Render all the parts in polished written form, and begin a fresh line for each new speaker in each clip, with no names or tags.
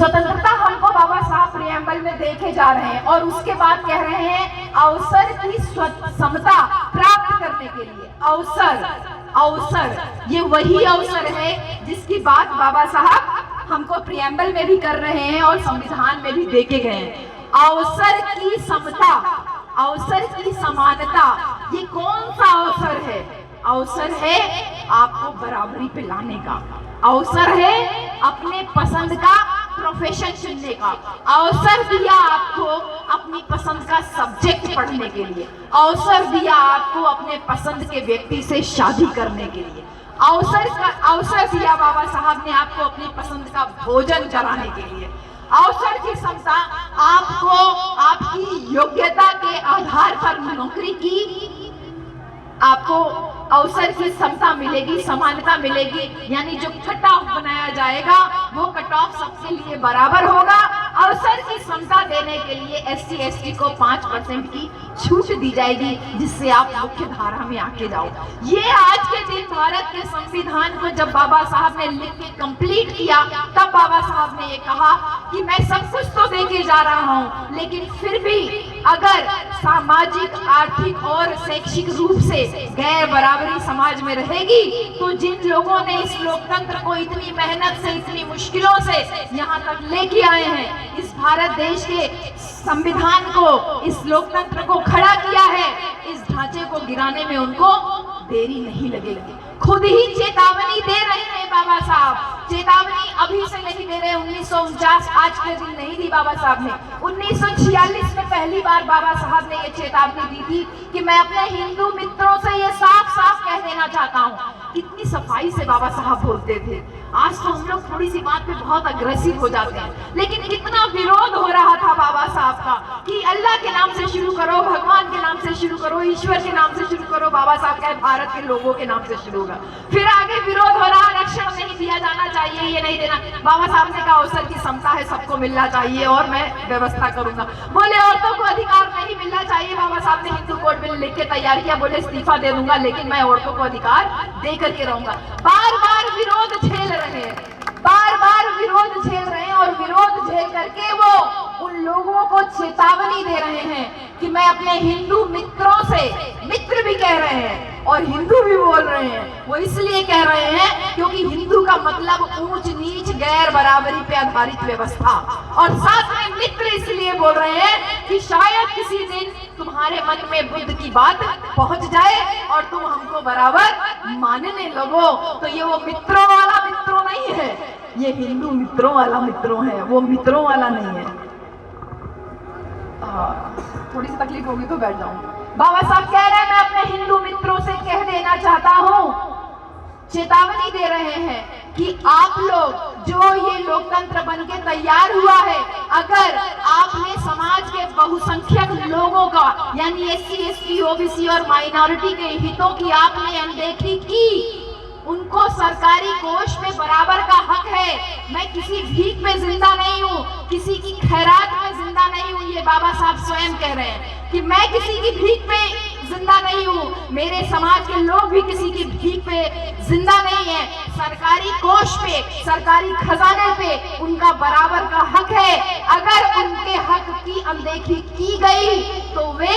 स्वतंत्रता हमको बाबा साहब प्रियम्बल में देखे जा रहे हैं और उसके बाद कह रहे हैं अवसर की समता प्राप्त करने के लिए। अवसर ये वही अवसर है जिसकी बात बाबा साहब हमको प्रियम्बल में भी कर रहे हैं और संविधान में भी देखे गए हैं। अवसर की समता, अवसर की समानता, ये कौन सा अवसर है? अवसर है आपको बराबरी पे लाने का, अवसर है अपने पसंद का प्रोफेशन चुनने का, अवसर दिया आपको अपनी पसंद का सब्जेक्ट पढ़ने के लिए, अवसर दिया आपको अपने पसंद के व्यक्ति से शादी करने के लिए, अवसर दिया बाबा साहब ने आपको अपनी पसंद का भोजन कराने के लिए। अवसर की क्षमता आपको आपकी योग्यता के आधार पर नौकरी की आपको अवसर की क्षमता मिलेगी, समानता मिलेगी, यानी जो कट ऑफ बनाया जाएगा वो कट ऑफ सबके लिए बराबर होगा। अवसर की क्षमता देने के लिए SC ST को 5% की छूट दी जाएगी, जिससे आप मुख्य धारा में आके जाओ। ये आज के दिन भारत के संविधान को जब बाबा साहब ने लिख के कंप्लीट किया, तब बाबा साहब ने ये कहा कि मैं सब कुछ तो देके जा रहा हूँ, लेकिन फिर भी अगर सामाजिक, आर्थिक और शैक्षिक रूप से गैर बराबरी समाज में रहेगी तो जिन लोगों ने इस लोकतंत्र को इतनी मेहनत से, इतनी मुश्किलों से यहाँ तक लेके आए हैं, इस भारत देश के संविधान को, इस लोकतंत्र को खड़ा किया है, इस ढांचे को गिराने में उनको देरी नहीं लगेगी। खुद ही चेतावनी दे रहे हैं बाबा साहब, चेतावनी अभी से नहीं दे रहे, 1949 आज के दिन नहीं दी बाबा साहब ने। 1946 में पहली बार बाबा साहब ने ये चेतावनी दी थी कि मैं अपने हिंदू मित्रों से ये साफ साफ कह देना चाहता हूँ। कितनी सफाई से बाबा साहब बोलते थे। आज तो हम लोग थोड़ी सी बात पे बहुत अग्रेसिव हो जाते हैं, लेकिन कितना विरोध हो रहा था बाबा साहब का कि अल्लाह के नाम से शुरू करो, भगवान के नाम से शुरू करो, ईश्वर के नाम से शुरू करो। बाबा साहब कहे भारत के लोगों के नाम से शुरू होगा। फिर आगे विरोध हो रहा, आरक्षण नहीं दिया जाना चाहिए, ये नहीं देना। बाबा साहब ने कहा अवसर की समता है, सबको मिलना चाहिए और मैं व्यवस्था करूंगा। बोले औरतों को अधिकार नहीं मिलना चाहिए, बाबा साहब ने हिंदू कोड बिल लिख के तैयार किया, बोले इस्तीफा दे दूंगा लेकिन मैं औरतों को अधिकार दे करके रहूंगा। बार बार विरोध झेल रहे हैं, बार बार विरोध झेल रहे हैं और विरोध झेल करके वो उन लोगों को चेतावनी दे रहे हैं कि मैं अपने हिंदू मित्रों से, मित्र भी कह रहे हैं और हिंदू भी बोल रहे हैं, वो इसलिए कह रहे हैं क्योंकि हिंदू का मतलब ऊंच नीच, गैर बराबरी पे आधारित व्यवस्था, और साथ में मित्र इसलिए बोल रहे हैं कि शायद किसी दिन तुम्हारे मन में बुद्ध की बात पहुंच जाए और तुम हमको बराबर मानने लगो। तो ये वो मित्रों वाला मित्रों नहीं है, ये हिंदू मित्रों वाला मित्रों है, वो मित्रों वाला नहीं है। थोड़ी सी तकलीफ होगी तो बैठ जाऊंगा। बाबा साहब कह रहे हैं मैं अपने हिंदू मित्रों से कह देना चाहता हूँ, चेतावनी दे रहे हैं कि आप लोग जो ये लोकतंत्र बनके तैयार हुआ है, अगर आपने समाज के बहुसंख्यक लोगों का यानी SC ST OBC और माइनॉरिटी के हितों की आपने अनदेखी की, उनको सरकारी कोष में बराबर का हक है। मैं किसी भीख में जिंदा नहीं हूँ, किसी की खैरात में जिंदा नहीं हूँ, ये बाबा साहब स्वयं कह रहे हैं कि मैं किसी की भीख में जिंदा नहीं हूँ, मेरे समाज के लोग भी किसी की भीख पे जिंदा नहीं है। सरकारी कोष पे, सरकारी खजाने पे उनका बराबर का हक है। अगर उनके हक की अनदेखी की गई तो वे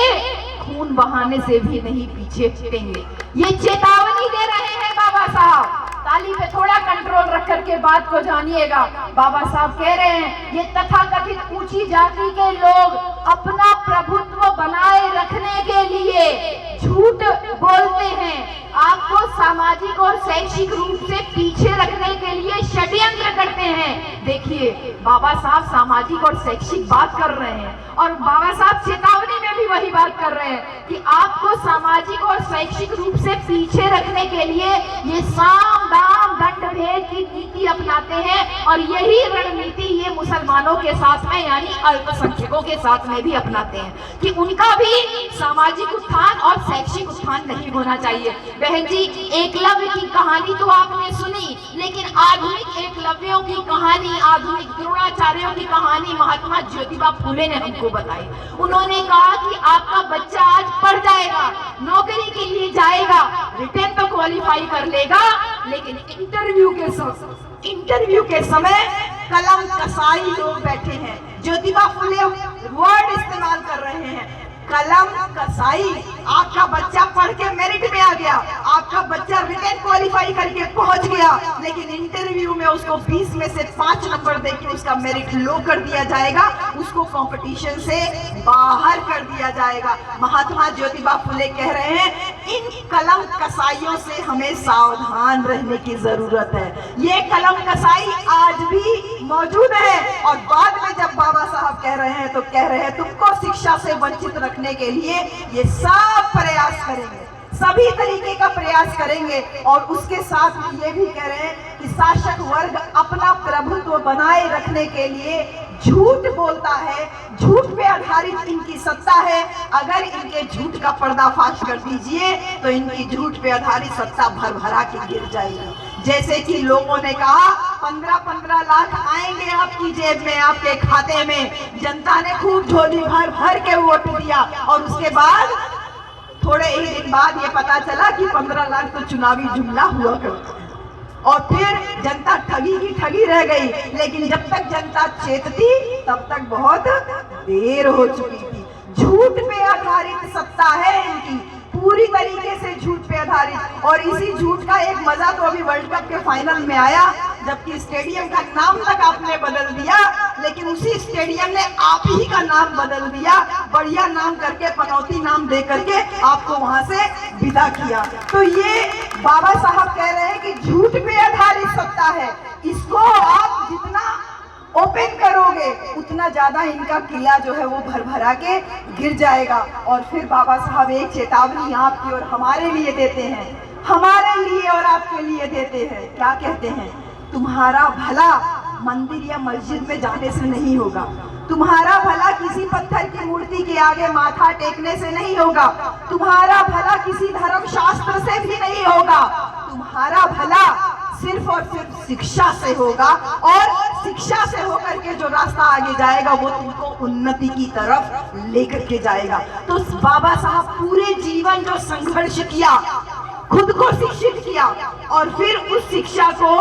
खून बहाने से भी नहीं पीछे हटेंगे। ये चेतावनी दे रहे हैं बाबा साहब। ताली पे थोड़ा कंट्रोल रख करके बात को जानिएगा। बाबा साहब कह रहे हैं ये तथाकथित ऊंची जाति के लोग अपना प्रभुत्व बनाए रखने के लिए झूठ बोलते हैं, आपको सामाजिक और शैक्षिक रूप से पीछे रखने के लिए षड्यंत्र करते हैं। देखिए बाबा साहब सामाजिक और शैक्षिक बात कर रहे हैं और बाबा साहब चेतावनी में भी वही बात कर रहे हैं कि आपको सामाजिक और शैक्षिक रूप से पीछे रखने के लिए ये साम दाम दंड भेद की नीति अपनाते हैं और यही रणनीति ये मुसलमानों के साथ में यानी अल्पसंख्यकों के साथ में भी अपनाते हैं कि उनका भी सामाजिक उत्थान और शैक्षिक उत्थान नहीं होना चाहिए। बहन जी, एकलव्य की कहानी तो आपने सुनी, लेकिन आधुनिक एकलव्यों की कहानी, आधुनिक द्रोणाचार्यों की कहानी महात्मा ज्योतिबा फूले ने हमको बताई। उन्होंने कहा कि आपका बच्चा आज पढ़ जाएगा, नौकरी के लिए जाएगा, रिटेन तो क्वालिफाई कर लेगा, लेकिन इंटरव्यू के समय कलम कसाई लोग बैठे हैं। ज्योतिबा फुले वर्ड इस्तेमाल कर रहे हैं, कलम कसाई। आपका बच्चा पढ़ के मेरिट में आ गया, आपका बच्चा रिटन क्वालिफाई करके पहुंच गया, लेकिन इंटरव्यू में उसको 20 में से 5 नंबर देके उसका मेरिट लो कर दिया जाएगा, उसको कंपटीशन से बाहर कर दिया जाएगा। महात्मा ज्योतिबा फुले कह रहे हैं इन कलम कसाइयों से हमें सावधान रहने की जरूरत है। ये कलम कसाई आज भी मौजूद है, और बाद में जब बाबा साहब कह रहे हैं तो कह रहे हैं तुमको शिक्षा से वंचित रखने के लिए ये सब प्रयास करेंगे, सभी तरीके का प्रयास करेंगे। और उसके साथ में ये भी कह रहे हैं कि शासक वर्ग अपना प्रभुत्व बनाए रखने के लिए झूठ बोलता है, झूठ पे आधारित इनकी सत्ता है। अगर इनके झूठ का पर्दाफाश कर दीजिए तो इनकी झूठ पे आधारित सत्ता भर भरा के गिर जाएगी। जैसे कि लोगों ने कहा 15-15 लाख आएंगे आपकी जेब में, आपके खाते में। जनता ने खूब झोली भर भर के वोट दिया, और उसके बाद थोड़े ही दिन बाद ये पता चला कि 15 लाख तो चुनावी जुमला हुआ करता है, और फिर जनता ठगी की ठगी रह गई। लेकिन जब तक जनता चेतती तब तक बहुत देर हो चुकी थी। झूठ पे आधारित सत्ता है इनकी, पूरी तरीके से झूठ पे आधारित। और इसी झूठ का एक मजा तो अभी वर्ल्ड कप के फाइनल में आया, जबकि स्टेडियम का नाम तक आपने बदल दिया, लेकिन उसी स्टेडियम ने आप ही का नाम बदल दिया, बढ़िया नाम करके, पनौती नाम दे करके आपको वहां से विदा किया। तो ये बाबा साहब कह रहे हैं कि झूठ पे आधारित सत्ता है, इसको आप जितना ओपन करोगे उतना ज्यादा इनका किला जो है वो भर भरा के गिर जाएगा। और फिर बाबा साहब एक चेतावनी आपकी और हमारे लिए देते हैं, हमारे लिए और आपके लिए देते हैं। क्या कहते हैं? तुम्हारा भला मंदिर या मस्जिद में जाने से नहीं होगा, तुम्हारा भला किसी पत्थर की मूर्ति के आगे माथा टेकने से नहीं होगा, तुम्हारा भला किसी धर्म शास्त्र से भी नहीं होगा, तुम्हारा भला सिर्फ और सिर्फ शिक्षा से होगा। और शिक्षा से होकर के जो रास्ता आगे जाएगा वो तुमको उन्नति की तरफ लेकर के जाएगा। तो बाबा साहब पूरे जीवन जो संघर्ष किया, खुद को शिक्षित किया, और फिर उस शिक्षा को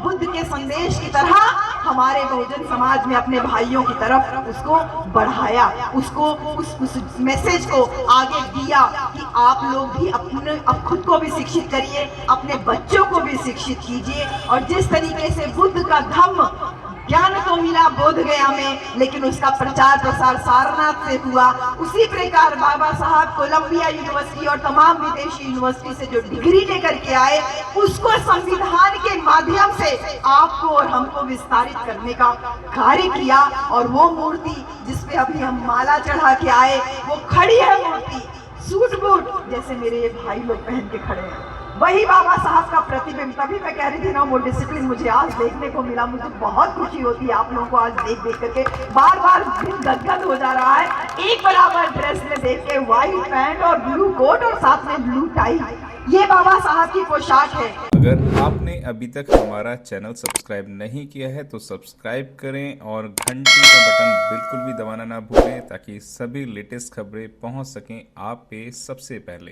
बुद्ध के संदेश की तरह हमारे बहुजन समाज में अपने भाइयों की तरफ उसको बढ़ाया, उसको उस मैसेज को आगे दिया कि आप लोग भी अपने अब खुद को भी शिक्षित करिए, अपने बच्चों को भी शिक्षित कीजिए। और जिस तरीके से बुद्ध का धम्म ज्ञान तो मिला बोध गया में, लेकिन उसका प्रचार प्रसार सारनाथ से हुआ, उसी प्रकार बाबा साहब कोलंबिया यूनिवर्सिटी और तमाम विदेशी यूनिवर्सिटी से जो डिग्री लेकर के आए उसको संविधान के माध्यम से आपको और हमको विस्तारित करने का कार्य किया। और वो मूर्ति जिसपे अभी हम माला चढ़ा के आए वो खड़ी है मूर्ति, सूट बूट जैसे मेरे ये भाई लोग पहन के खड़े हैं, वही बाबा साहब का प्रतिबिंब। तभी मैं कह रही थी ना, वो डिसिप्लिन मुझे आज देखने को मिला, मुझे बहुत खुशी होती है आप लोगों को आज देख देख करके, बार बार दिल गदगद हो जा रहा है। एक बराबर ड्रेस में देख के, व्हाइट पैंट और ब्लू कोट और साथ में ब्लू टाई, ये बाबा साहब की पोशाक है।
अगर आपने अभी तक हमारा चैनल सब्सक्राइब नहीं किया है तो सब्सक्राइब करें और घंटी का बटन बिल्कुल भी दबाना ना भूलें, ताकि सभी लेटेस्ट खबरें पहुंच सकें आप पे सबसे पहले।